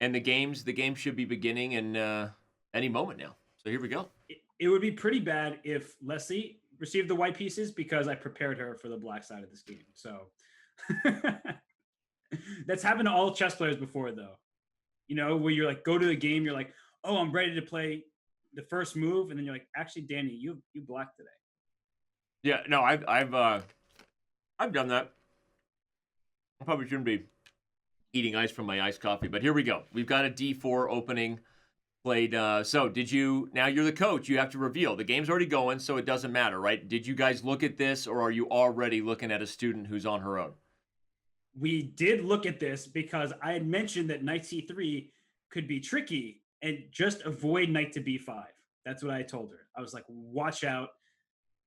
And the game should be beginning in any moment now. So here we go. It would be pretty bad if Leslie received the white pieces because I prepared her for the black side of this game. So that's happened to all chess players before, though. You know, where you're like, go to the game, you're like, oh, I'm ready to play the first move, and then you're like, actually, Danny, you black today. Yeah, no, I've done that. I probably shouldn't be eating ice from my iced coffee, but here we go. We've got a D4 opening played. So now you're the coach. You have to reveal. The game's already going, so it doesn't matter, right? Did you guys look at this, or are you already looking at a student who's on her own? We did look at this because I had mentioned that knight c3 could be tricky and just avoid knight to b5. That's what I told her. I was like, watch out.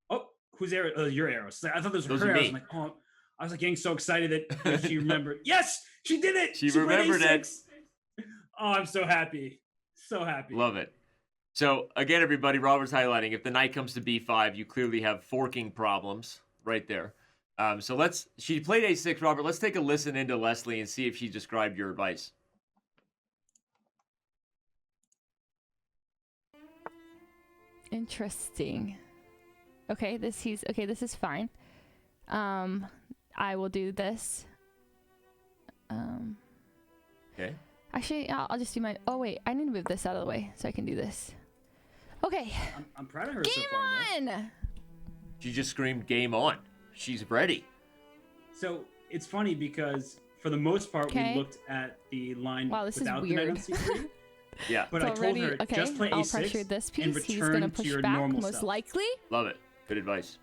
Oh, whose arrow? Oh, your arrows. I thought those were her arrows. I'm like, oh, I was like getting so excited that she remembered. Yes, she did it. She remembered it. Oh, I'm so happy. So happy. Love it. So again, everybody, Robert's highlighting, if the knight comes to b5, you clearly have forking problems right there. So she played a6, Robert. Let's take a listen into Leslie and see if she described your advice. Interesting. Okay, this is fine. I will do this. Okay. Actually, I'll just do my. Oh wait, I need to move this out of the way so I can do this. Okay. I'm proud of her. Game so far, on. Though. She just screamed "Game on." She's ready. So it's funny because for the most part, we looked at the line without the knight on c3. Yeah. But I told her, just play I'll a6 pressure this piece. and He's return gonna push to your back, normal most self. likely. Love it. Good advice.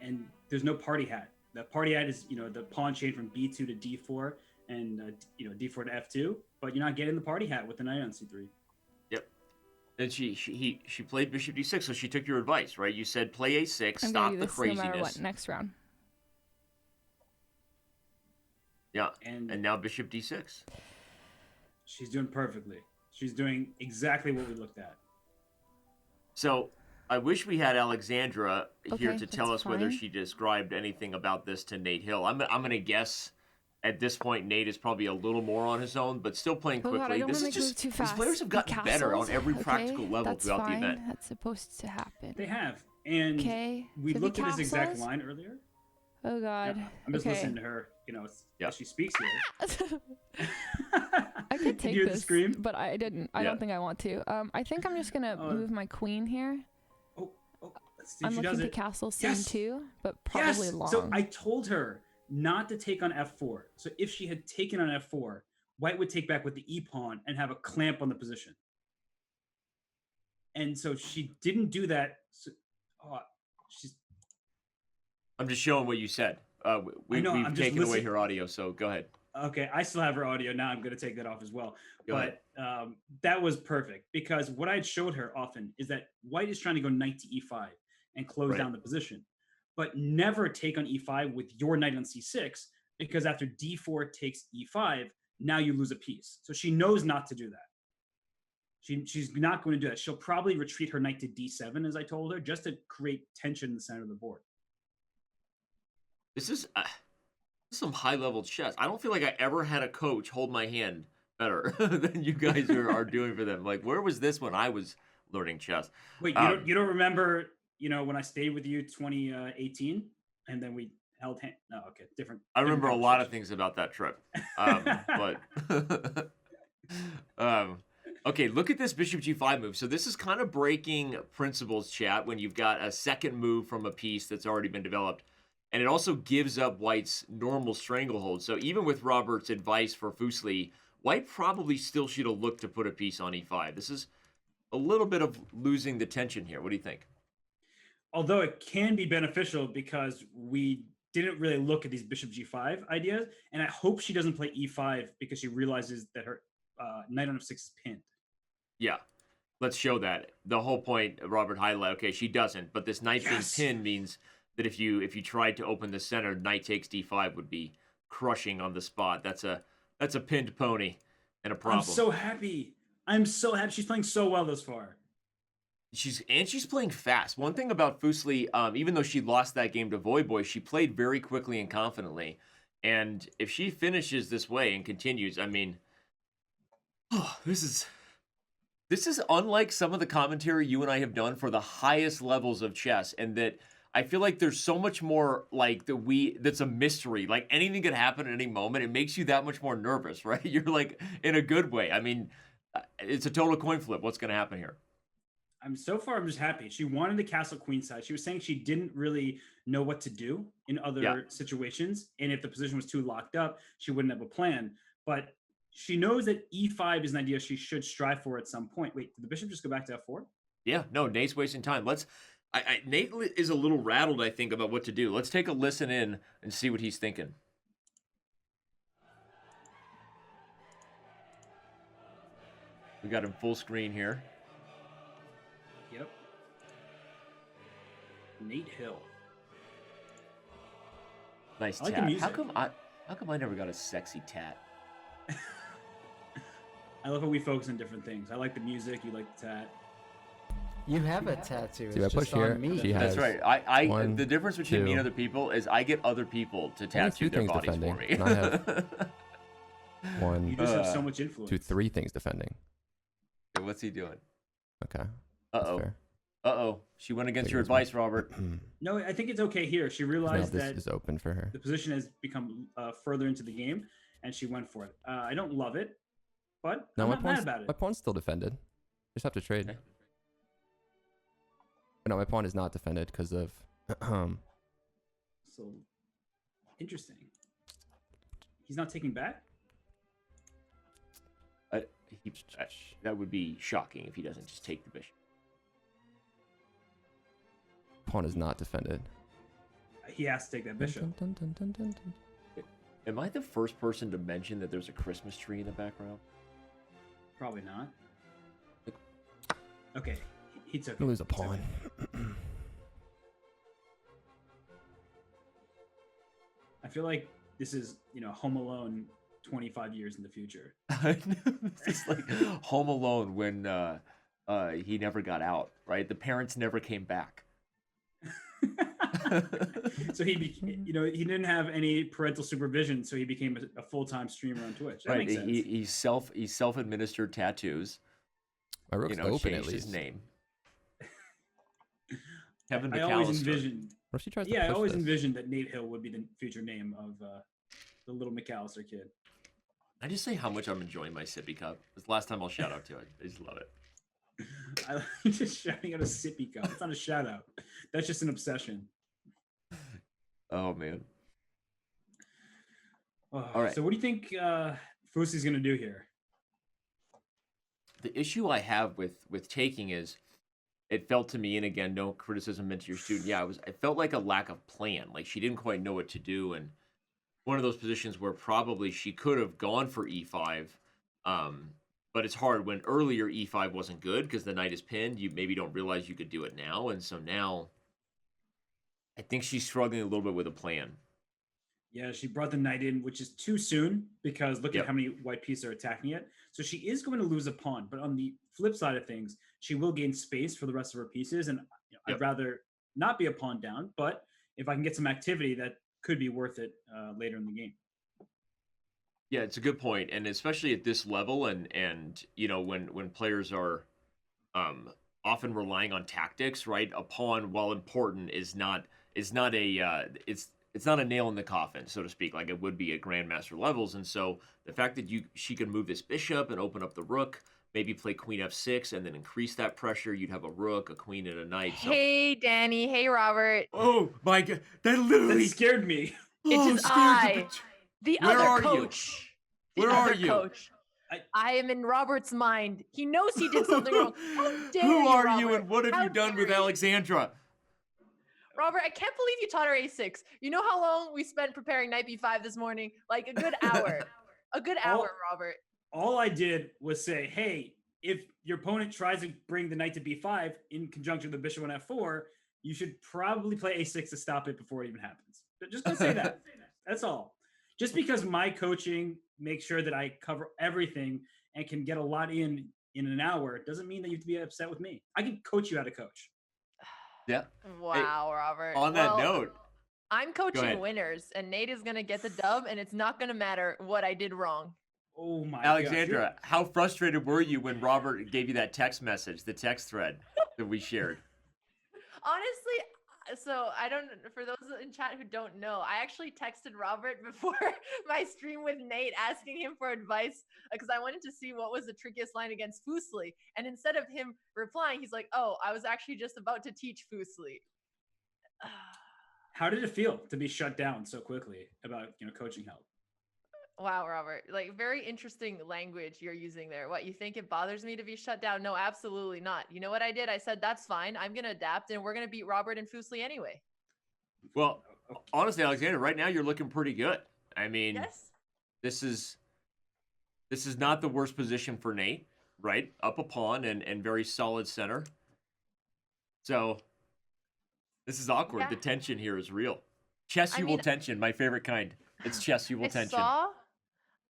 And there's no party hat. The party hat is, the pawn chain from b2 to d4 and, d4 to f2. But you're not getting the party hat with the knight on c3. Yep. And she played bishop d6, so she took your advice, right? You said play a6, stop the craziness. No matter what, next round. Yeah, and now bishop d6. She's doing perfectly. She's doing exactly what we looked at. So I wish we had Alexandra here to tell us whether she described anything about this to Nate Hill. I'm going to guess at this point Nate is probably a little more on his own, but still playing quickly. God, I don't this is just too fast. These players have gotten better on every practical level throughout the event. That's supposed to happen. They have. And we looked at this exact line earlier. Oh God. Yeah, I'm just listening to her, as she speaks here. I could take you this, scream? but I didn't. I don't think I want to. I think I'm just gonna move my queen here. Oh, let's see if I'm she looking does to it. castle soon too, but probably long. So I told her not to take on f4. So if she had taken on f4, white would take back with the e pawn and have a clamp on the position. And so she didn't do that. So, I'm just showing what you said. We've taken away her audio, so go ahead. Okay, I still have her audio. Now I'm going to take that off as well. That was perfect because what I had showed her often is that white is trying to go knight to e5 and close down the position, but never take on e5 with your knight on c6 because after d4 takes e5, now you lose a piece. So she knows not to do that. She's not going to do that. She'll probably retreat her knight to d7, as I told her, just to create tension in the center of the board. This is some high-level chess. I don't feel like I ever had a coach hold my hand better than you guys are doing for them. Like, where was this when I was learning chess? Wait, you don't remember, when I stayed with you 2018 and then we held hand? No, okay, different. I remember a lot of things about that trip. Okay, look at this bishop g5 move. So this is kind of breaking principles, chat, when you've got a second move from a piece that's already been developed. And it also gives up white's normal stranglehold. So even with Robert's advice for Fuseli, white probably still should have looked to put a piece on e5. This is a little bit of losing the tension here. What do you think? Although it can be beneficial because we didn't really look at these bishop g5 ideas. And I hope she doesn't play e5 because she realizes that her knight on f6 is pinned. Yeah, let's show that. The whole point, Robert highlighted, okay, she doesn't. But this knight being pinned means that if you tried to open the center, knight takes d5 would be crushing on the spot. That's a pinned pony and a problem. I'm so happy. She's playing so well thus far. She's playing fast. One thing about Fuseli, even though she lost that game to Voyboy, she played very quickly and confidently. And if she finishes this way and continues, I mean, this is unlike some of the commentary you and I have done for the highest levels of chess, and that I feel like there's so much more like that's a mystery. Like anything could happen at any moment. It makes you that much more nervous, right? You're like in a good way. I mean, it's a total coin flip. What's going to happen here? I'm just happy. She wanted the castle queen side. She was saying she didn't really know what to do in other situations. And if the position was too locked up, she wouldn't have a plan. But she knows that e5 is an idea she should strive for at some point. Wait, did the bishop just go back to f4? Yeah, no, Nate's wasting time. Nate is a little rattled, I think, about what to do. Let's take a listen in and see what he's thinking. We got him full screen here. Yep. Nate Hill. Nice I like tat. the music. How come I never got a sexy tat? I love how we focus on different things. I like the music. You like the tat. You have a tattoo. See, I It's push just here. on me. She has That's right. one, The difference between me and two. other people is I get other people to tattoo their things bodies defending, for me. and I have You one, just have so much influence. two, three things defending. Okay, what's he doing? Okay. That's Uh-oh. fair. Uh-oh. She went against your Figures me. advice, Robert. No, I think it's okay here. She Now realized this that is open for her. the position has become further into the game, and she went for it. I don't love it, but No, I'm my not mad pawn's, about it. my pawn's still defended. Just have to trade. Okay. No, my pawn is not defended because of So interesting. He's not taking back? That would be shocking if he doesn't just take the bishop. pawn is not defended. He has to take that bishop. Dun, dun, dun, dun, dun. Am I the first person to mention that there's a Christmas tree in the background? Probably not. Okay, he took You it. lose a pawn. I feel like this is, Home Alone 25 years in the future. It's like Home Alone when he never got out, right? The parents never came back. So he didn't have any parental supervision, so he became a full-time streamer on Twitch. That Right? makes sense. He self-administered tattoos. My rook's open at Changed his least. name. Kevin I always McAllister. envisioned. What if she tries to Yeah, I push always this? envisioned that Nate Hill would be the future name of the little McAllister kid. I just say how much I'm enjoying my sippy cup. It's the last time I'll shout out to it. I just love it. I like just shouting out a sippy cup. It's not a shout out. That's just an obsession. Oh man. Oh, All right. So what do you think Fusi's going to do here? The issue I have with taking is it felt to me, and again, no criticism meant to your student. Yeah, it felt like a lack of plan. Like she didn't quite know what to do, and one of those positions where probably she could have gone for e5. But it's hard when earlier e5 wasn't good because the knight is pinned. You maybe don't realize you could do it now, and so now I think she's struggling a little bit with a plan. Yeah, she brought the knight in, which is too soon because look Yep. at how many white pieces are attacking it. So she is going to lose a pawn, but on the flip side of things, she will gain space for the rest of her pieces. And Yep. I'd rather not be a pawn down, but if I can get some activity, that could be worth it later in the game. Yeah, it's a good point, and especially at this level, and when players are often relying on tactics, right? A pawn, while important, is not a nail in the coffin, so to speak, like it would be at grandmaster levels. And so the fact that she can move this bishop and open up the rook, maybe play queen f6, and then increase that pressure, you'd have a rook, a queen, and a knight. So, Hey, Danny. Hey, Robert. oh my god, that That literally scared me. It is I. The Where are other you? coach. The Where other are you? coach. I- I am in Robert's mind. He knows he did something wrong. How dare Who you, are you, Robert? and what have How you done dare with you? Alexandra? Robert, I can't believe you taught her a6. You know how long we spent preparing knight b5 this morning? Like a good hour. A good hour, Robert. All I did was say, hey, if your opponent tries to bring the knight to b5 in conjunction with the bishop on f4, you should probably play a6 to stop it before it even happens. But just gonna say that. That's all. Just because my coaching makes sure that I cover everything and can get a lot in an hour doesn't mean that you have to be upset with me. I can coach you how to coach. Yeah. Wow, Robert. On that Well, note, I'm ahead. coaching winners, and Nate is gonna get the dub, and it's not gonna matter what I did wrong. Oh my Alexandra, how frustrated were you when Robert gave you that text message, the text thread that we shared? Honestly, so I don't. For those in chat who don't know, I actually texted Robert before my stream with Nate, asking him for advice because I wanted to see what was the trickiest line against Fusli. And instead of him replying, he's like, "Oh, I was actually just about to teach Fusli." How did it feel to be shut down so quickly about coaching help? Wow, Robert, like very interesting language you're using there. What, you think it bothers me to be shut down? No, absolutely not. You know what I did? I said, that's fine. I'm going to adapt and we're going to beat Robert and Fusli anyway. Well, honestly, Alexander, right now you're looking pretty good. I mean, Yes. this is not the worst position for Nate, right? Up a pawn and very solid center. So this is awkward. Yeah. The tension here is real. Chess-you-will tension, my favorite kind. It's chess-you-will tension.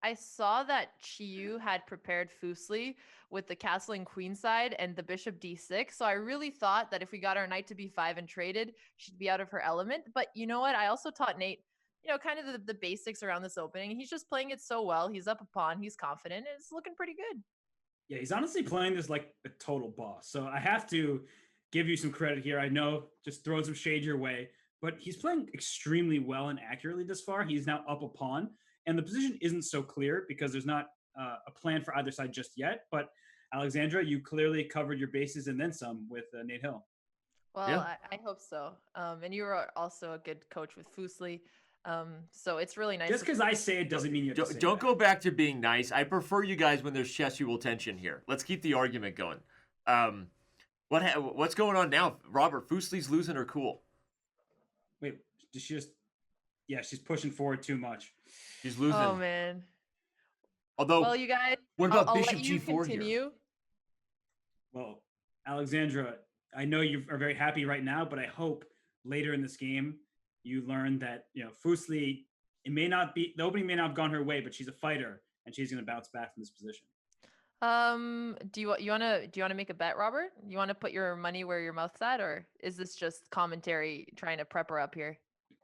I saw that Chiyu had prepared Fusli with the castling queenside and the bishop d6. So I really thought that if we got our knight to b5 and traded, she'd be out of her element. But you know what? I also taught Nate, kind of the basics around this opening. He's just playing it so well. He's up a pawn. He's confident. It's looking pretty good. Yeah, he's honestly playing this like a total boss. So I have to give you some credit here. I know, just throwing some shade your way, but he's playing extremely well and accurately this far. He's now up a pawn. And the position isn't so clear because there's not a plan for either side just yet. But Alexandra, you clearly covered your bases and then some with Nate Hill. Well, Yeah. I hope so. And you were also a good coach with Fusli. So it's really nice. Just because I say it doesn't mean you have to say Don't that. go back to being nice. I prefer you guys when there's chess-you-will tension here. Let's keep the argument going. What's going on now? Robert, Fusli's losing her cool. Wait, did she just... Yeah, she's pushing forward too much. She's losing. Oh, man. Although, Well, you guys, what about I'll Bishop let you G4 here? continue. Well, Alexandra, I know you are very happy right now, but I hope later in this game you learn that Fusli, the opening may not have gone her way, but she's a fighter and she's going to bounce back from this position. Do you want to make a bet, Robert? You want to put your money where your mouth's at, or is this just commentary trying to prep her up here?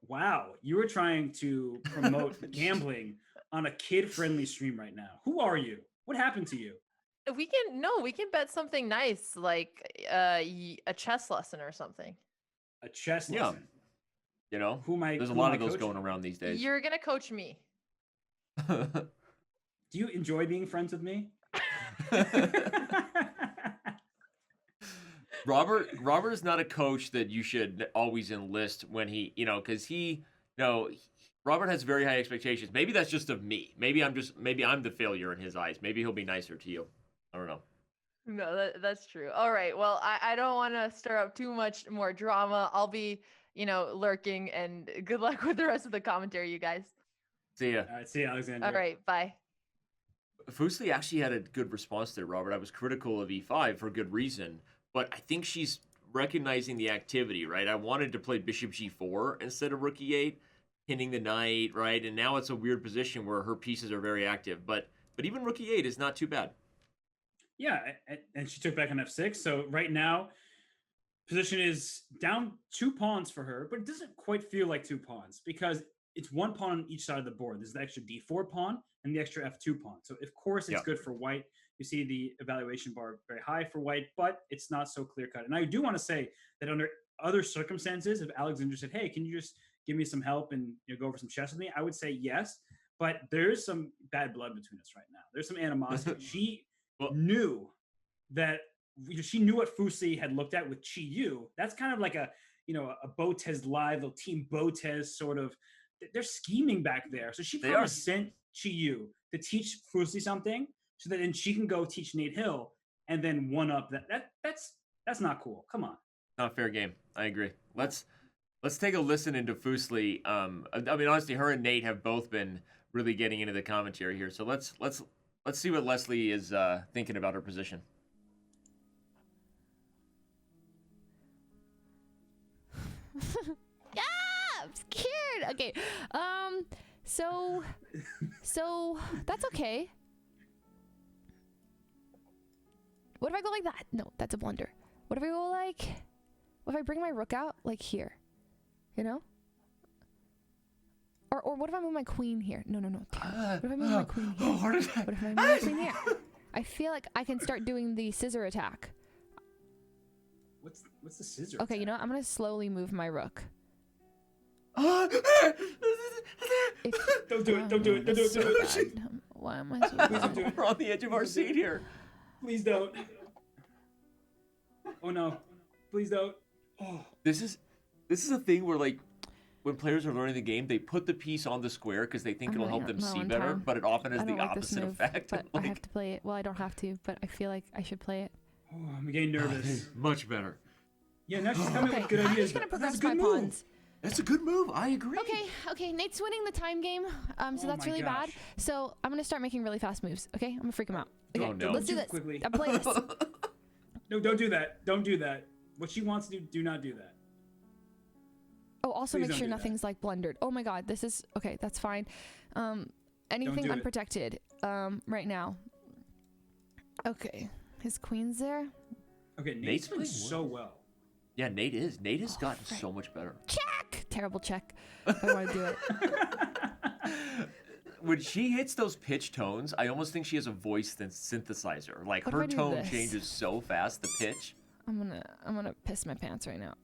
Wow, you were trying to promote gambling on a kid-friendly stream right now. Who are you? What happened to you? We can bet something nice, like a chess lesson or something. A chess Yeah. lesson. There's a who am lot I of those coaching? going around these days. You're gonna coach me. Do you enjoy being friends with me? Robert is not a coach that you should always enlist when because Robert has very high expectations. Maybe that's just of me. Maybe I'm the failure in his eyes. Maybe he'll be nicer to you. I don't know. No, that's true. All right. Well, I don't want to stir up too much more drama. I'll be, lurking, and good luck with the rest of the commentary, you guys. See ya. All right, see you, Alexandra. All right. Bye. Fusli actually had a good response there, Robert. I was critical of e5 for good reason, but I think she's recognizing the activity, right? I wanted to play bishop g4 instead of rook e8, pinning the knight, right? And now it's a weird position where her pieces are very active, but even rook e8 is not too bad. Yeah, and she took back on f6. So right now, position is down 2 pawns for her, but it doesn't quite feel like 2 pawns because it's 1 pawn on each side of the board. There's the extra d4 pawn and the extra f2 pawn. So of course it's good for white. You see the evaluation bar very high for white, but it's not so clear cut. And I do want to say that under other circumstances, if Alexandra said, "Hey, can you just give me some help and go over some chess with me?" I would say yes. But there's some bad blood between us right now. There's some animosity. She knew that she knew what Fusli had looked at with Chi Yu. That's kind of like a Botez live, a team Botez sort of. They're scheming back there. So she probably sent Chi Yu to teach Fusli something, so that then she can go teach Nate Hill and then one up that. That's not cool. Come on. Not fair game. I agree. Let's take a listen into Fusli. I mean, honestly, her and Nate have both been really getting into the commentary here. So let's see what Leslie is thinking about her position. I'm scared. Okay. So that's okay. What if I go like that? No, that's a blunder. What if I go like, what if I bring my rook out like here? Or what if I move my queen here? No. What if I move my queen here? What is that? What if I move my queen here? I feel like I can start doing the scissor attack. What's the scissor? Okay, you know what? I'm gonna slowly move my rook. Don't do it. Don't do it. Don't do it. So Don't do it. bad. Why am I so Please bad? don't do it. We're on the edge of our seat here. Please don't. Oh no. Please don't. Oh. This is a thing where like when players are learning the game, they put the piece on the square because they think I'm it'll really help them not see on better, time. but it often has I the don't like this opposite move, effect. but Like, I have to play it. Well, I don't have to, but I feel like I should play it. Oh, I'm getting nervous. much better. Yeah, now she's coming Okay, with good I'm ideas. just gonna but that's progress a good my move. pawns. That's a good move. I agree. Okay, Nate's winning the time game, so Oh that's my really bad. gosh. So I'm gonna start making really fast moves. Okay, I'm gonna freak him out. Okay, Oh, no. let's do Too this. quickly. I'm playing this. No, don't do that. Don't do that. What she wants to do not do that. Oh, also Please make don't sure do that. nothing's like blundered. Oh my god, this is okay. That's fine. Anything do it. unprotected. Right now. Okay, his queen's there. Okay, Nate's Nate's doing playing so well. Yeah, Nate is. Nate has gotten frick. so much better. Check. Terrible check. I don't want to do it. When she hits those pitch tones, I almost think she has a voice synthesizer. Like What her if I do tone this? changes so fast. The pitch. I'm gonna piss my pants right now.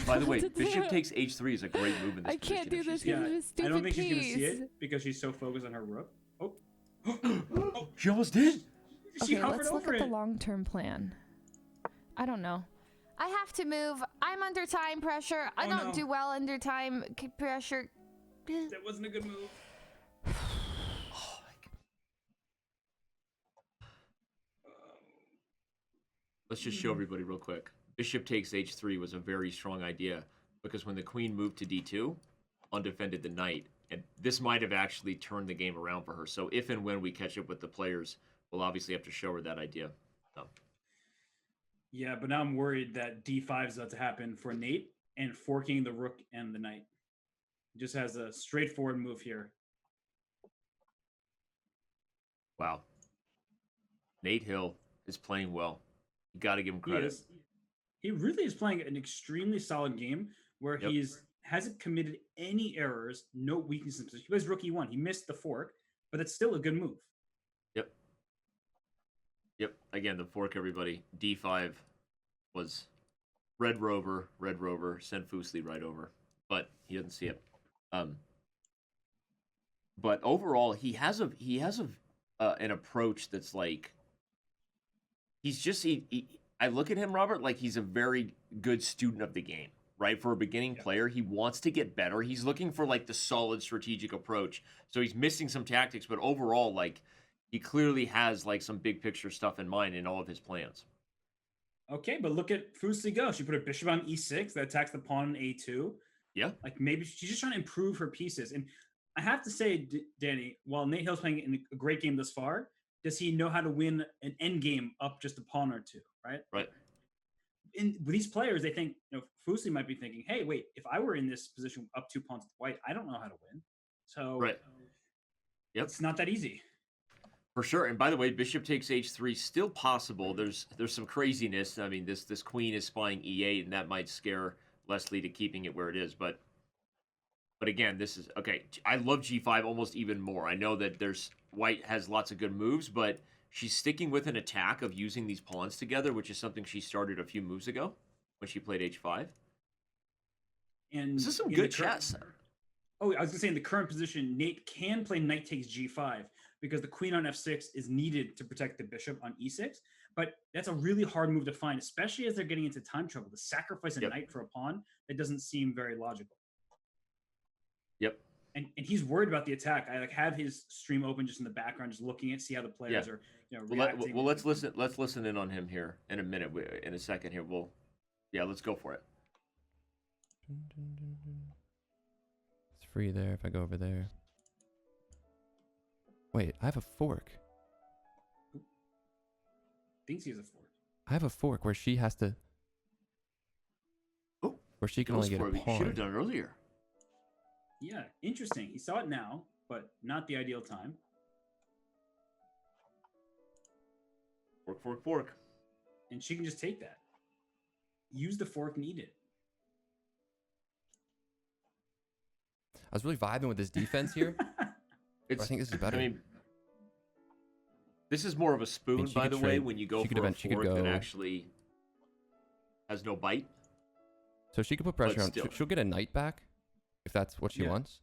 By the way, To do Bishop it. takes H3 is a great move in this I can't position do if she's this here. because Yeah, of his I don't stupid think she's gonna see piece. it because she's so focused on her rook. Oh, She almost did. she Okay, hovered let's look over at the it. long-term plan. I don't know. I have to move. I'm under time pressure. I Oh, don't no. do well under time pressure. That wasn't a good move. Let's just show everybody real quick. Bishop takes H3 was a very strong idea because when the queen moved to D2, undefended the knight, and this might have actually turned the game around for her. So if and when we catch up with the players, we'll obviously have to show her that idea. So. Yeah, but now I'm worried that D5 is about to happen for Nate and forking the rook and the knight. Just has a straightforward move here. Wow. Nate Hill is playing well. You got to give him He credit. is. He really is playing an extremely solid game where Yep. hasn't committed any errors, no weaknesses. He plays rook E1. He missed the fork, but it's still a good move. Yep. Yep. Again, the fork, everybody. D5 was red rover, send Fusli right over. But he doesn't see it. But overall, he has an approach that's like I look at him, Robert, like he's a very good student of the game, right? For a beginning player, he wants to get better. He's looking for like the solid strategic approach. So he's missing some tactics, but overall, like he clearly has like some big picture stuff in mind in all of his plans. Okay, but look at Fusli go. She put a bishop on E6 that attacks the pawn on A2. Yeah. Like maybe she's just trying to improve her pieces. And I have to say, Danny, while Nate Hill's playing in a great game thus far, does he know how to win an end game up just a pawn or two, right? Right. And with these players, they think, Fusli might be thinking, hey, wait, if I were in this position up 2 pawns with white, I don't know how to win. So Right. Yep. it's not that easy. For sure. And by the way, bishop takes H3 still possible. There's some craziness. I mean, this queen is spying E8, and that might scare Leslie to keeping it where it is. But again, this is okay. I love G5 almost even more. I know that white has lots of good moves, but she's sticking with an attack of using these pawns together, which is something she started a few moves ago when she played H5. And This is some in good the current- chess. Oh, I was gonna say in the current position, Nate can play knight takes G5 because the queen on F6 is needed to protect the bishop on E6. But that's a really hard move to find, especially as they're getting into time trouble. To sacrifice a Yep. knight for a pawn, that doesn't seem very logical. Yep. And he's worried about the attack. I have his stream open just in the background, just looking at see how the players are reacting. Well, let's listen. Let's listen in on him here in a minute. In a second here, let's go for it. It's free there if I go over there. Wait, I have a fork. Thinks he has a fork. I have a fork where she has to. Oh, where she can goes only get for a it. Should have pawn. done it earlier. Yeah, interesting. He saw it now, but not the ideal time. Fork. And she can just take that. Use the fork needed. I was really vibing with this defense here. I think this is better. I mean, this is more of a spoon, she by could the way, trade- when you go she could for a event- she could fork that go- actually has no bite. So she could put pressure But on. still. She'll get a knight back, if that's what she Yeah. wants.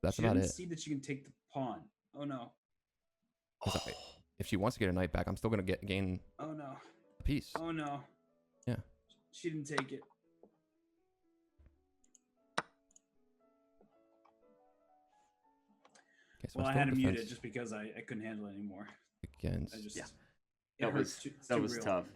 That's she about didn't it. see that she can take the pawn. Oh no. 'Cause if she wants to get a knight back, I'm still gonna gain Oh no. a piece. Oh no. Yeah. She didn't take it. Okay, so Well, I still had to mute it defense just because I couldn't handle it anymore. against. I just Yeah. it That hurts was too- it's that too was real. tough.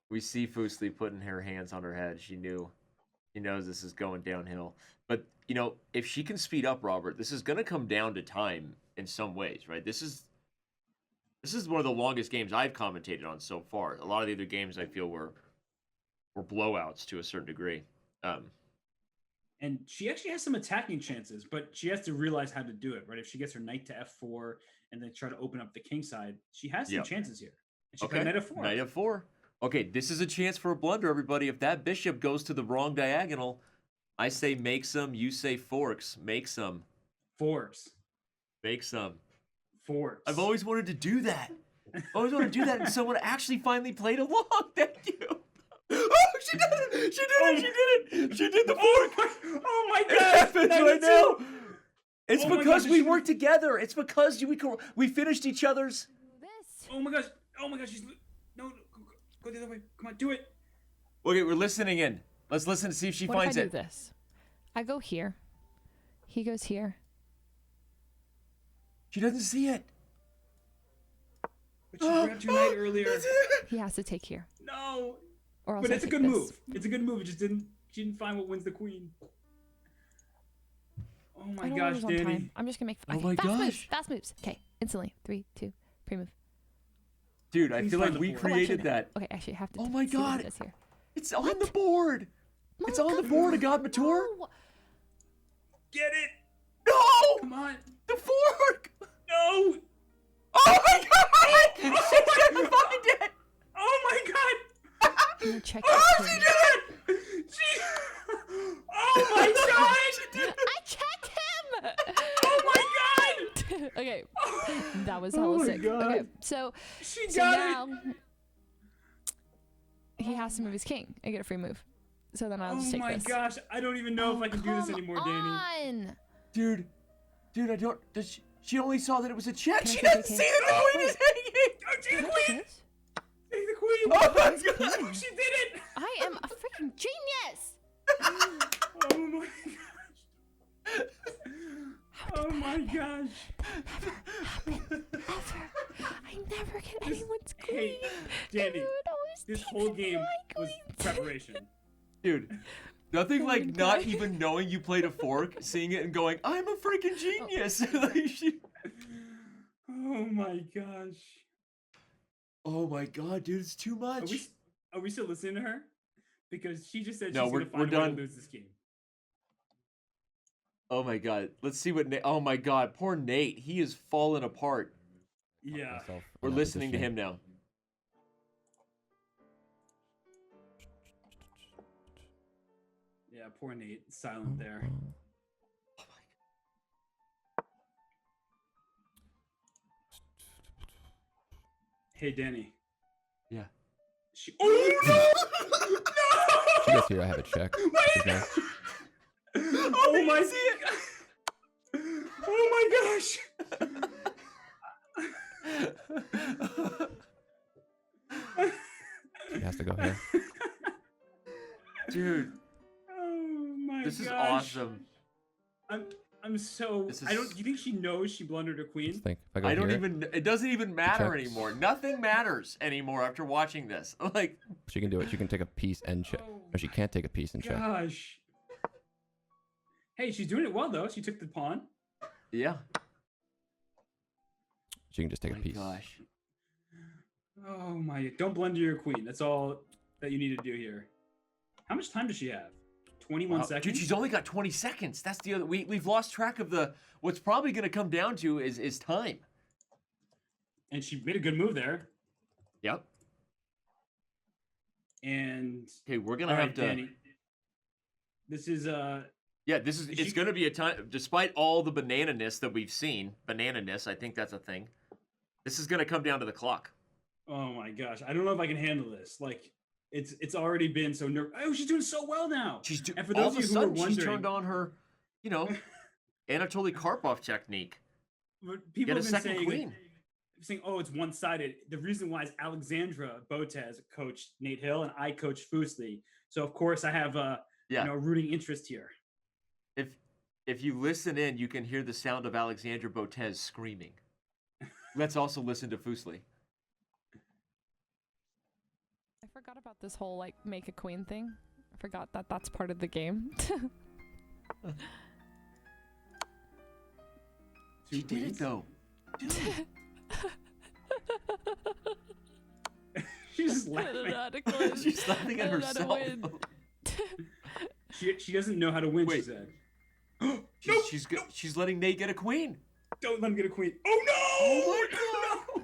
We see Fusli putting her hands on her head. She knows this is going downhill. But you know, if she can speed up, Robert, this is going to come down to time in some ways, right? This is one of the longest games I've commentated on so far. A lot of the other games I feel were blowouts to a certain degree. And she actually has some attacking chances, but she has to realize how to do it, right? If she gets her knight to f4 and then try to open up the king side, she has some Yep. chances here. And she Okay, played knight f4. Knight f4. Okay, this is a chance for a blunder, everybody. If that bishop goes to the wrong diagonal, I say make some. You say forks. Make some. Forks. Make some. Forks. I've always wanted to do that. Always wanted to do that, and someone actually finally played along. Thank you. Oh, she did it! She did it! She did it! She did the fork! Oh my It god! happens right now. It's Oh my because gosh, we she- worked together. It's because we finished each other's. This. Oh my gosh! Oh my gosh! She's no, go the other way. Come on, do it. Okay, we're listening in. Let's listen to see if she What if finds I do it. this? I go here. He goes here. She doesn't see it. But she grabbed your knight earlier. He has to take here. No. Or else But I it's a take good this. move. It's a good move. It just didn't. She didn't find what wins the queen. Oh my I don't gosh, lose on Danny. time. I'm just gonna make. Oh Okay, my fast moves. gosh. Fast moves. Okay, instantly. 3, 2, pre-move. Dude, I Please feel find like the we board. Oh, actually, created no. that. Okay, actually, I have to. Oh my see what God. it is here. It's on the board. It's My on the God. board, God Mature. No. Get it. No! Come on. The fork! No. Oh my god! She fucking did it! Oh my god. I'm gonna check. Oh, this she here. did it! She. Oh my god. I checked him. Oh my god. Okay, that was Oh hella my sick. God. Okay, so She so got now it. he has to move his king and get a free move. So then I'll just Oh take my this. gosh. I don't even know if I can do this Come anymore, Danny. on. Dude, I don't. She only saw that it was a check. Can I She take doesn't the see king? that the queen is hanging. Oh, take Can the I take queen. this? Take the queen. Oh my Oh, god! she did it. I am a freaking genius. Oh my gosh. Oh my gosh. Ever. I never get anyone's queen. Hey, Danny, Everyone always this takes whole game my was queens. preparation. Dude, nothing Oh like my not God. even knowing you played a fork, seeing it and going, "I'm a freaking genius." Like, Oh my gosh. oh my god, dude, it's too Are much. we still listening to her? Because she just said No, she's we're- gonna find we're a way done. to lose this game. Oh my god, let's see what. Oh my god, poor Nate. He is falling apart. Yeah. Myself We're in that listening to position. him now. Yeah, poor Nate. Silent there. Hey, Danny. Yeah. She. Oh no! She gets here. I have a check. Which is nice. Oh my! See it? Oh my gosh! She has to go here. Dude, Oh my this is gosh. awesome. I'm so. This I don't. is- You think she knows she blundered her Let's queen? think. If I go I don't here, even. It doesn't even matter checks. anymore. Nothing matters anymore after watching this. Like, she can do it. She can take a piece and check. Oh Or she can't take a piece and check. Gosh. Hey, she's doing it well though. She took the pawn. yeah. She can just take Oh a my piece. gosh. Oh my! Don't blunder your queen. That's all that you need to do here. How much time does she have? 21 Wow. seconds. Dude, she's only got 20 seconds. That's the other. We've lost track of the. What's probably going to come down to is time. And she made a good move there. Yep. And Okay, we're gonna all have right, to. Danny. This is Yeah, it's going to be a time, despite all the banana-ness that we've seen, banana-ness, I think that's a thing. This is going to come down to the clock. Oh my gosh, I don't know if I can handle this. Like, it's already been so oh, she's doing so well now. And for those of you who are wondering, she's turned on her, Anatoly Karpov technique. People Get a have been second queen. saying, oh, it's one-sided. The reason why is Alexandra Botez coached Nate Hill and I coached Fusli. So of course I have a rooting interest here. If you listen in, you can hear the sound of Alexandra Botez screaming. Let's also listen to Fusli. I forgot about this whole like make a queen thing. I forgot that that's part of the game. She did it though. Dude. She's just laughing. She's laughing at herself. She doesn't know how to win. Wait. She said. She's letting Nate get a queen. Don't let him get a queen. Oh no! Oh my god!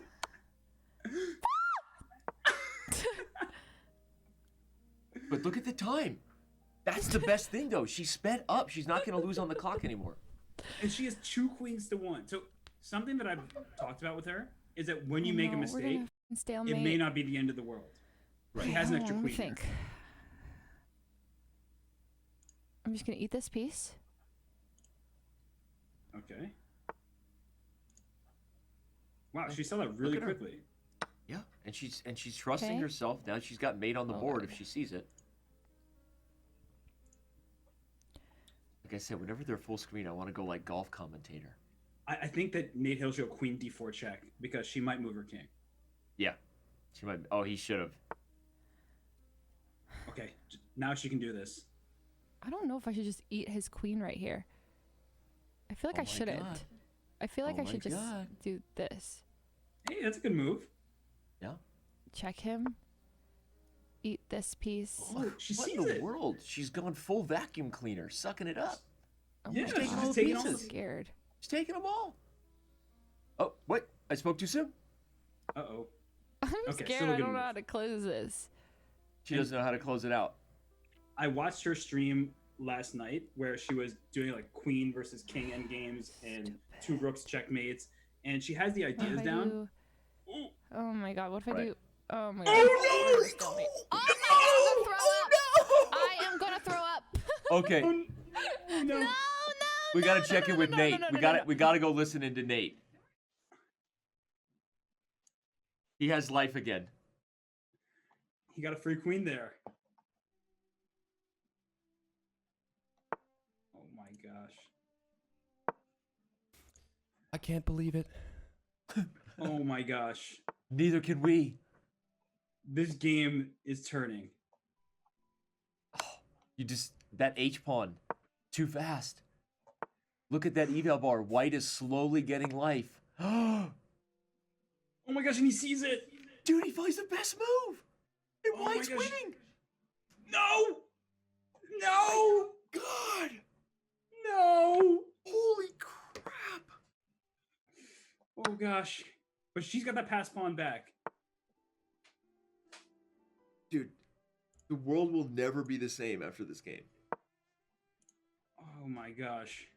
But look at the time. That's the best thing though. She sped up. She's not going to lose on the clock anymore. And she has 2 queens to 1. So something that I've talked about with her is that when you make a mistake, it may not be the end of the world. Right. She has an extra queen. Think. I'm just gonna eat this piece. Okay. Wow, she saw that really quickly. Yeah, and she's trusting herself. Now she's got mate on the board if she sees it. Like I said, whenever they're full screen, I want to go like golf commentator. I think that Nate Hill should go queen d4 check because she might move her king. Yeah, she might. Oh, he should have. Okay, now she can do this. I don't know if I should just eat his queen right here. I feel like I shouldn't. God. I feel like I should just do this. Hey, that's a good move. Yeah. Check him. Eat this piece. Oh, she what sees in the it. world? She's going full vacuum cleaner, sucking it up. Oh yeah, my she's God. just taking all I'm the... scared. She's taking them all. Oh, wait. I spoke too soon? Uh-oh. I'm scared. I don't know how to close this. She doesn't know how to close it out. I watched her stream last night where she was doing like queen versus king endgames and 2 rooks checkmates, and she has the ideas down. Oh my God, what if I do? Oh my God. Oh no! Oh my God, I am gonna throw up. Okay. No. No. We gotta check in with Nate. We gotta go listen into Nate. He has life again. He got a free queen there. Oh my gosh. I can't believe it. Oh my gosh. Neither can we. This game is turning. That H pawn, too fast. Look at that eval bar. White is slowly getting life. Oh my gosh, and he sees it. Dude, he finds the best move. And Oh my White's gosh. winning. No! No! God. No! Holy crap. Oh gosh. But she's got that pass pawn back. Dude, the world will never be the same after this game. Oh my gosh.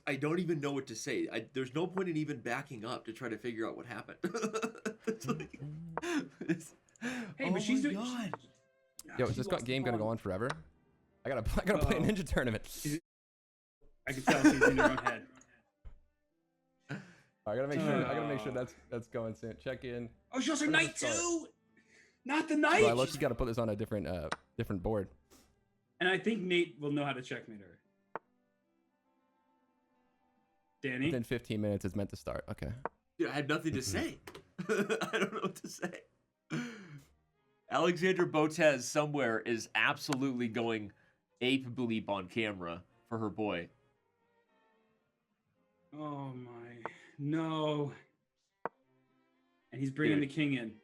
I don't even know what to say. There's no point in even backing up to try to figure out what happened. Hey, but she's doing. Yo, She is this lost the game gonna pawn. go on forever? I gotta play a ninja tournament. I can tell she's in her own head. I gotta make sure that's going soon. Check in. Oh, she also When does knight it start? too. Not the knight. Well, I look, you gotta put this on a different board. And I think Nate will know how to checkmate her. Danny. Within 15 minutes, it's meant to start. Okay. Dude, I had nothing to say. I don't know what to say. Alexandra Botez somewhere is absolutely going ape bleep on camera for her boy. Oh my, no. And he's bringing Dude. the king in.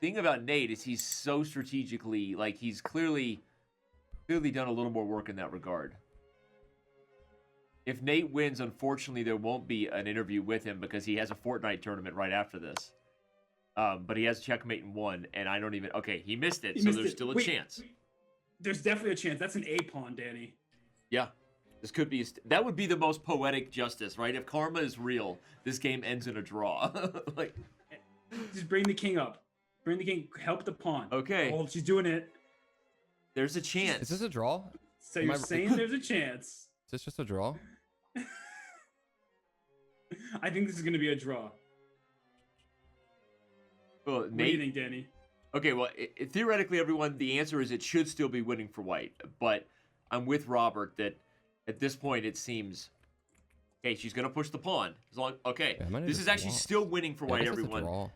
Thing about Nate is he's so strategically, like he's clearly done a little more work in that regard. If Nate wins, unfortunately, there won't be an interview with him because he has a Fortnite tournament right after this. But he has checkmate in 1, and I don't even. Okay, he missed it, He so missed there's it. still a Wait, chance. There's definitely a chance. That's an A pawn, Danny. Yeah, this could be. That would be the most poetic justice, right? If karma is real, this game ends in a draw. Like, Just bring the king up. Bring the king. Help the pawn. okay, Oh, she's doing it. there's a chance. Is this a draw? So Am you're I- saying there's a chance. Is this just a draw? I think this is going to be a draw. Well, What do you think, Danny? Okay, well, theoretically, everyone, the answer is it should still be winning for white. But I'm with Robert that at this point it seems, okay, she's gonna push the pawn. Okay, Yeah, I might have this just is actually lost. still winning for Yeah, I white, guess it's a everyone. draw.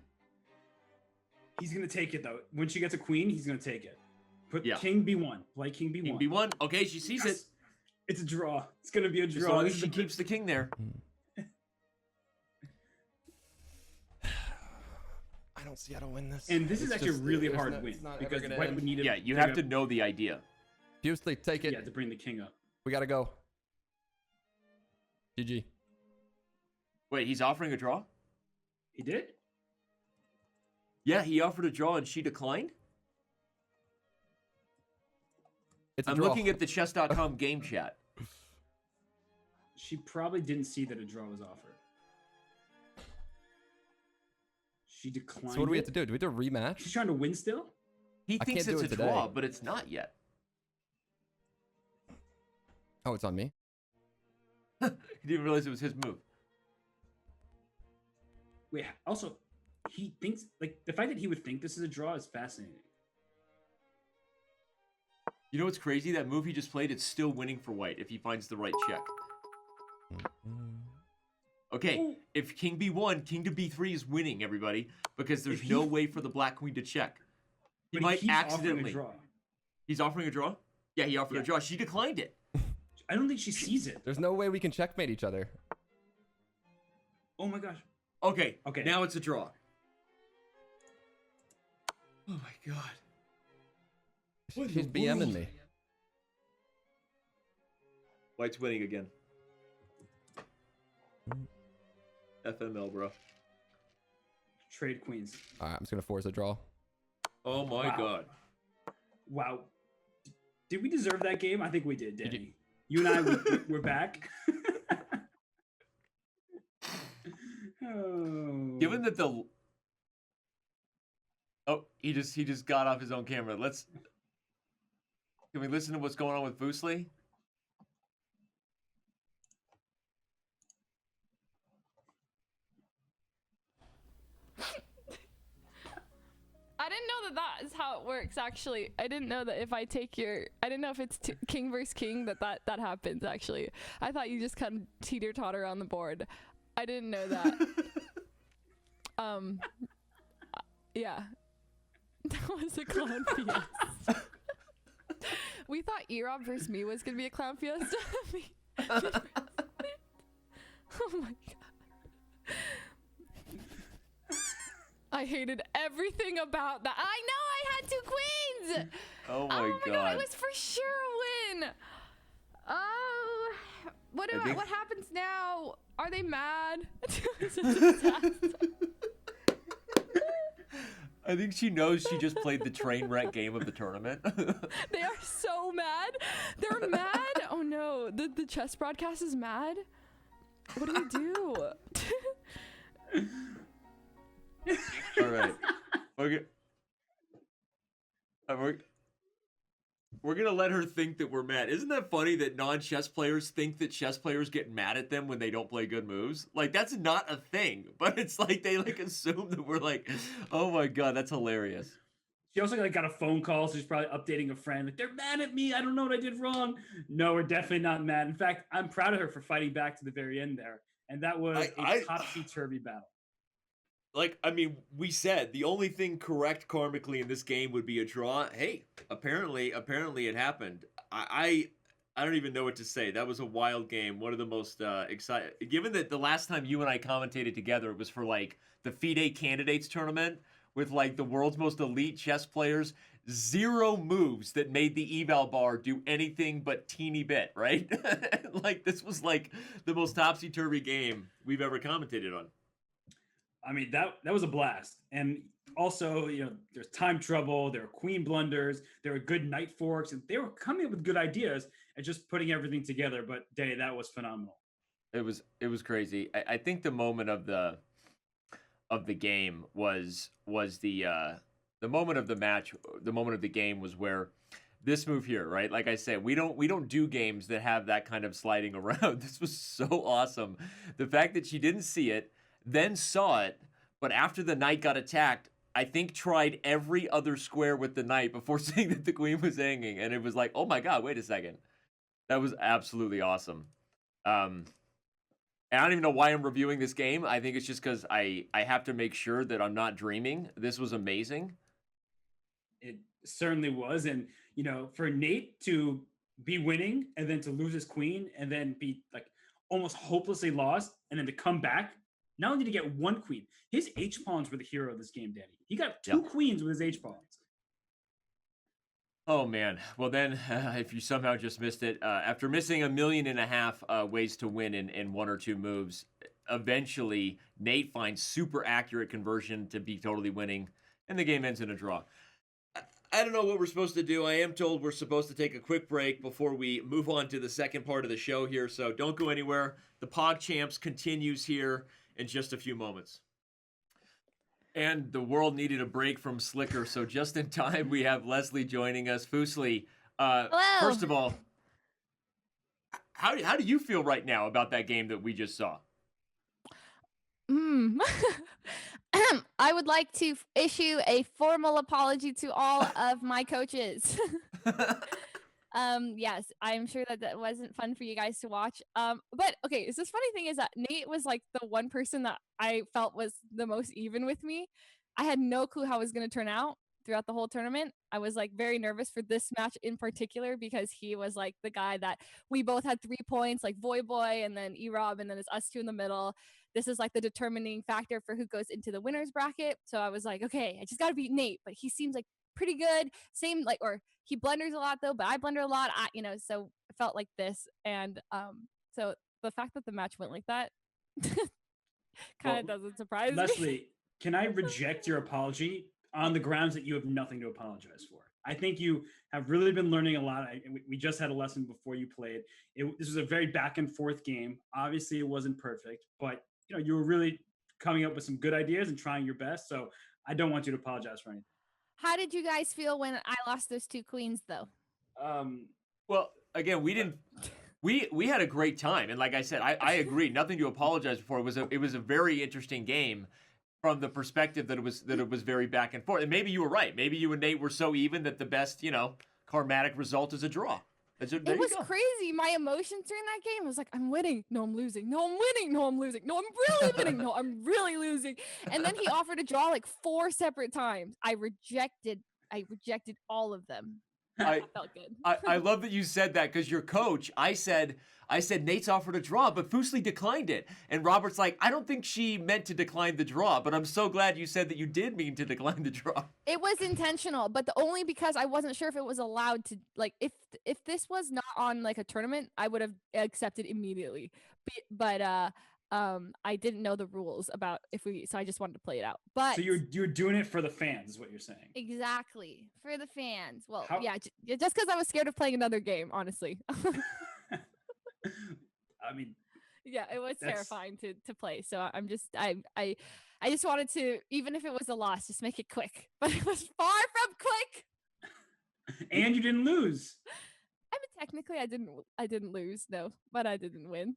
He's going to take it, though. When she gets a queen, he's going to take it. Put Yeah. king B1. Play king B1. King B1. Okay, she sees Yes! it. It's a draw. It's going to be a As draw. long This as is she the- keeps the king there. I don't see how to win this. And this is It's actually a just- really there's hard no- win it's not ever because gonna white end. would need to Yeah, you bring have to up- know the idea. Fusely, take it. Yeah, to bring the king up. We gotta go. GG. Wait, he's offering a draw? He did? Yeah, he offered a draw and she declined? It's a I'm draw. looking at the Chess.com game chat. She probably didn't see that a draw was offered. She declined. So what do we have it. to do? Do we have to rematch? She's trying to win still? He I thinks can't do it's a it draw, today. but it's not yet. Oh, it's on me. He didn't realize it was his move. Wait, also, he thinks, like, the fact that he would think this is a draw is fascinating. You know what's crazy? That move he just played, it's still winning for white if he finds the right check. Okay, Oh. if king b1, king to b3 is winning, everybody, because there's If no he- way for the black queen to check. He But might keeps offering a accidentally. draw. He's offering a draw? Yeah, he offered a Yeah. draw. She declined it. I don't think she sees it. There's no way we can checkmate each other. Oh my gosh. Okay, Okay. now it's a draw. Oh my god. What in She's the BMing world? me. White's winning again. FML, bro. Trade queens. All right, I'm just gonna force a draw. Oh my Wow. god. Wow. Did we deserve that game? I think we did, You did. Danny. You and I, we're back. Oh. Given that the he just got off his own camera. Can we listen to what's going on with Fusli? I didn't know that that is how it works. Actually, I didn't know that if I take your, I didn't know if it's king versus king that happens. Actually, I thought you just kind of teeter totter on the board. I didn't know that. Yeah, that was a clown fiesta. We thought Erob versus me was gonna be a clown fiesta. Oh my god. I hated everything about that. I know I had 2 queens. Oh Oh my my god. it was for sure a win. Oh, what happens now? Are they mad? It's a disaster. I think she knows she just played the train wreck game of the tournament. They are so mad. They're mad. Oh no, the chess broadcast is mad. What do we do? All right. We're gonna let her think that we're mad. Isn't that funny that non-chess players think that chess players get mad at them when they don't play good moves? Like, that's not a thing, but it's like they like assume that we're like, oh my god, that's hilarious. She also got a phone call, so she's probably updating a friend. Like, they're mad at me. I don't know what I did wrong. No, we're definitely not mad. In fact, I'm proud of her for fighting back to the very end there. And that was a topsy-turvy battle. Like, I mean, we said the only thing correct karmically in this game would be a draw. Hey, apparently it happened. I don't even know what to say. That was a wild game. One of the most exciting. Given that the last time you and I commentated together, it was for like the FIDE Candidates tournament with like the world's most elite chess players. 0 moves that made the eval bar do anything but teeny bit, right? Like, this was like the most topsy-turvy game we've ever commentated on. I mean, that was a blast. And Also, there's time trouble. There are queen blunders. There are good knight forks, and they were coming up with good ideas and just putting everything together. But that was phenomenal. It was crazy. I think the moment of the game was the moment of the match, the moment of the game was where this move here, right? Like I said, we don't do games that have that kind of sliding around. This was so awesome. The fact that she didn't see it, then saw it, but after the knight got attacked, I think tried every other square with the knight before seeing that the queen was hanging, and it was like, oh my god, wait a second. That was absolutely awesome. And I don't even know why I'm reviewing this game. I think it's just because I have to make sure that I'm not dreaming. This was amazing. It certainly was. And, for Nate to be winning and then to lose his queen and then be like almost hopelessly lost and then to come back, not only did he get one queen, his H-pawns were the hero of this game, Danny. He got two queens with his H-pawns. Oh, man. Well, then, if you somehow just missed it, after missing 1.5 million ways to win in one or two moves, eventually Nate finds super accurate conversion to be totally winning, and the game ends in a draw. I don't know what we're supposed to do. I am told we're supposed to take a quick break before we move on to the second part of the show here, so don't go anywhere. The PogChamps continues here in just a few moments. And the world needed a break from Slicker, so just in time, we have Leslie joining us. Fusli, first of all, how do you feel right now about that game that we just saw? I would like to issue a formal apology to all of my coaches. Yes, I'm sure that wasn't fun for you guys to watch. But okay, so this funny thing is that Nate was like the one person that I felt was the most even with me. I had no clue how it was going to turn out throughout the whole tournament. I was like very nervous for this match in particular because he was like the guy that we both had 3 points, like Voy Boy and then E-Rob, and then it's us two in the middle. This is like the determining factor for who goes into the winner's bracket. So I was like, okay, I just got to beat Nate, but he seems like pretty good. Same like, or he blunders a lot though, but I blunder a lot. So it felt like this. And so the fact that the match went like that kind of doesn't surprise me. Leslie, can I reject your apology on the grounds that you have nothing to apologize for? I think you have really been learning a lot. We just had a lesson before you played. This was a very back and forth game. Obviously, it wasn't perfect, but you were really coming up with some good ideas and trying your best. So I don't want you to apologize for anything. How did you guys feel when I lost those 2 queens, though? Well, again, we didn't. We had a great time, and like I said, I agree. Nothing to apologize for. It was a very interesting game from the perspective that it was very back and forth. And maybe you were right. Maybe you and Nate were so even that the best karmatic result is a draw. It was crazy. My emotions during that game was like, I'm winning. No, I'm losing. No, I'm winning. No, I'm losing. No, I'm really winning. No, I'm really losing. And then he offered a draw like 4 separate times. I rejected all of them. I felt good. I love that you said that because your coach, I said Nate's offered a draw, but Fusli declined it. And Robert's like, I don't think she meant to decline the draw, but I'm so glad you said that you did mean to decline the draw. It was intentional, but only because I wasn't sure if it was allowed to, like, if this was not on like a tournament, I would have accepted immediately. But I didn't know the rules about so I just wanted to play it out. But so you're doing it for the fans, is what you're saying? Exactly, for the fans. Well, yeah, just because I was scared of playing another game, honestly. I mean, yeah, it was terrifying to play. So I just wanted to, even if it was a loss, just make it quick. But it was far from quick. And you didn't lose. I mean, technically, I didn't lose, no, but I didn't win.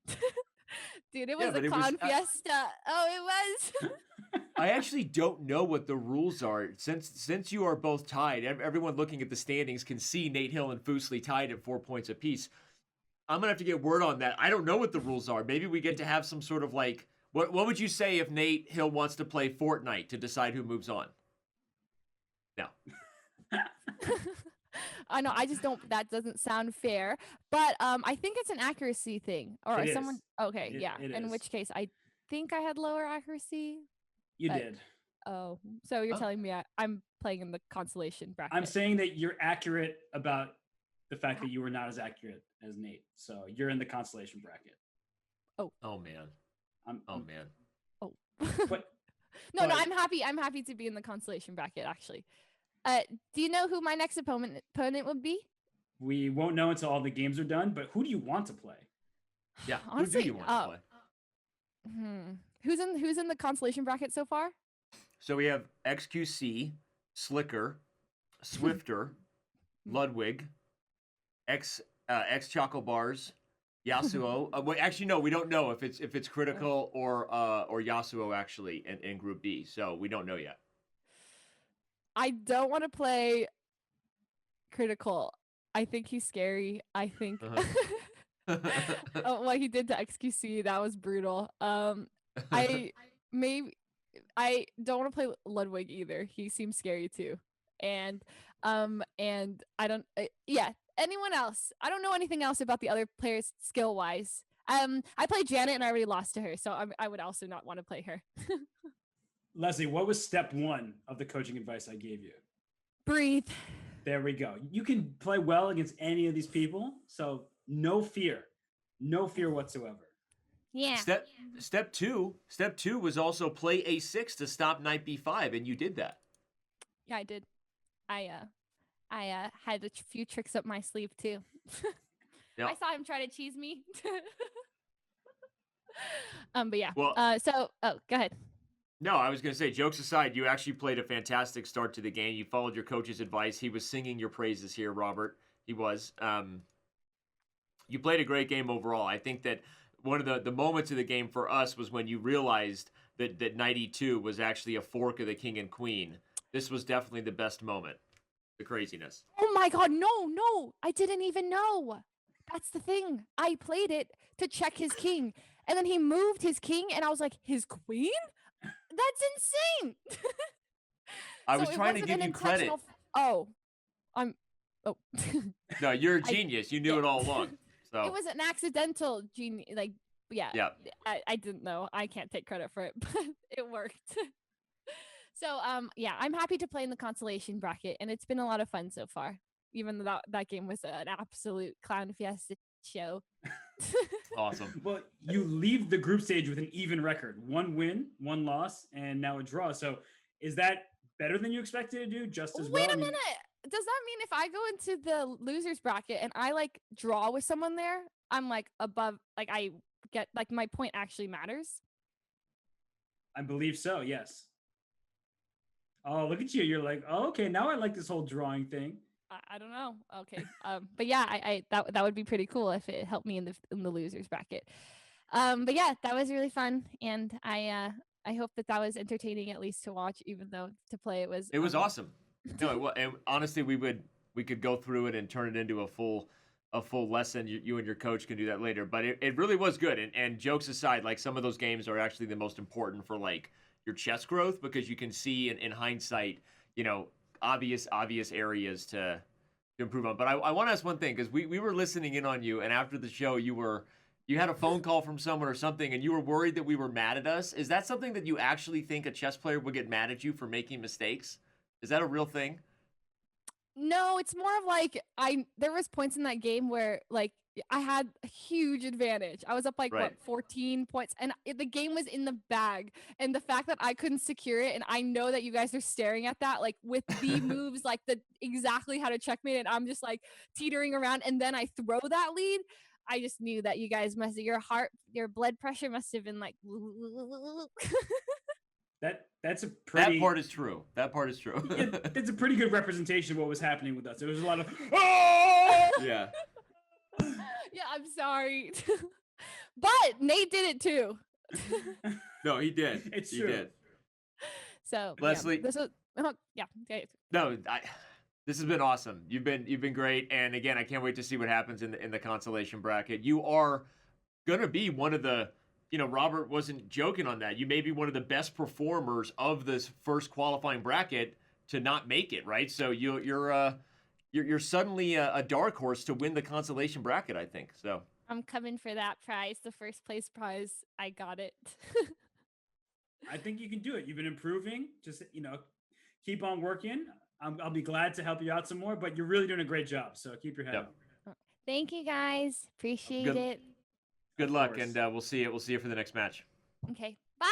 Dude, it was a clown fiesta. It was. I actually don't know what the rules are. Since you are both tied, everyone looking at the standings can see Nate Hill and Fusli tied at 4 points apiece. I'm gonna have to get word on that. I don't know what the rules are. Maybe we get to have some sort of like, what would you say if Nate Hill wants to play Fortnite to decide who moves on? No. I know. I just don't. That doesn't sound fair. But I think it's an accuracy thing, or it someone. Is. Okay, yeah. In which case, I think I had lower accuracy. You did. Oh, so you're telling me I'm playing in the consolation bracket? I'm saying that you're accurate about the fact that you were not as accurate as Nate. So you're in the consolation bracket. Oh. Oh man. Oh. But No, But- I'm happy. I'm happy to be in the consolation bracket. Actually, do you know who my next opponent would be? We won't know until all the games are done. But who do you want to play? Yeah. Honestly, Who do you want to play? Who's in the consolation bracket so far? So we have XQC, Slicker, Swifter, Ludwig, X Choco Bars, Yasuo. Wait, actually, no, we don't know if it's critical or Yasuo actually in Group B. So we don't know yet. I don't want to play critical. I think he's scary. I think what he did to XQC, that was brutal. I don't want to play Ludwig either. He seems scary too. And I don't yeah, anyone else? I don't know anything else about the other players skill wise. I played Janet and I already lost to her, so I would also not want to play her. Leslie, what was step 1 of the coaching advice I gave you? Breathe. There we go. You can play well against any of these people, so no fear whatsoever. Yeah. Step two was also play A6 to stop knight B5, and you did that. Yeah, I did. I had a few tricks up my sleeve too. Yeah. I saw him try to cheese me. But yeah. Well- Go ahead. No, I was going to say, jokes aside, you actually played a fantastic start to the game. You followed your coach's advice. He was singing your praises here, Robert. He was. You played a great game overall. I think that one of the moments of the game for us was when you realized that knight E2 was actually a fork of the king and queen. This was definitely the best moment. The craziness. Oh my god, no, I didn't even know. That's the thing. I played it to check his king, and then he moved his king, and I was like, his queen? That's insane. I So was it trying to wasn't give an you credit. intentional Oh. No, you're a genius. You knew Yeah. it all along. So It was an accidental genius. Like, yeah. Yeah. I didn't know. I can't take credit for it, but it worked. So, yeah, I'm happy to play in the consolation bracket, and it's been a lot of fun so far. Even though that game was an absolute clown fiesta show. awesome. Well, you leave the group stage with an even record. 1 win, 1 loss, and now a draw. So is that better than you expected to do? Just as well? Wait I a mean, minute. Does that mean if I go into the losers bracket and I like draw with someone there, I'm like above, like I get like my point actually matters? I believe so, yes. Oh, look at you. You're like, oh, okay, now I like this whole drawing thing. I don't know. Okay. But yeah, I that would be pretty cool if it helped me in the losers bracket. But yeah, that was really fun, and I hope that was entertaining at least to watch, even though to play it was. It was awesome. No, and honestly, we could go through it and turn it into a full lesson. You and your coach can do that later. But it really was good. And jokes aside, like some of those games are actually the most important for like your chess growth, because you can see in hindsight, obvious areas to improve on. But I want to ask one thing, because we were listening in on you, and after the show you had a phone call from someone or something, and you were worried that we were mad at us. Is that something that you actually think a chess player would get mad at you for making mistakes? Is that a real thing? No, it's more of like there was points in that game where like I had a huge advantage. I was up like Right. 14 points, and the game was in the bag. And the fact that I couldn't secure it, and I know that you guys are staring at that, like with the moves, like exactly how to checkmate, and I'm just like teetering around, and then I throw that lead. I just knew that you guys your blood pressure must have been like. That's a pretty. That part is true. It's a pretty good representation of what was happening with us. There was a lot of. Oh! Yeah. Yeah, I'm sorry, but Nate did it too. No, he did. It's he true. did. So Leslie- yeah, this was yeah. No, this has been awesome. You've been great, and again, I can't wait to see what happens in the consolation bracket. You are gonna be one of the. Robert wasn't joking on that. You may be one of the best performers of this first qualifying bracket to not make it, right? So you're suddenly a dark horse to win the consolation bracket, I think. So I'm coming for that prize, the first place prize. I got it. I think you can do it. You've been improving. Just keep on working. I'll be glad to help you out some more. But you're really doing a great job. So keep your head Yep. up. Thank you guys. Appreciate Good- it. good Of luck, course. and we'll see you for the next match. Okay. Bye.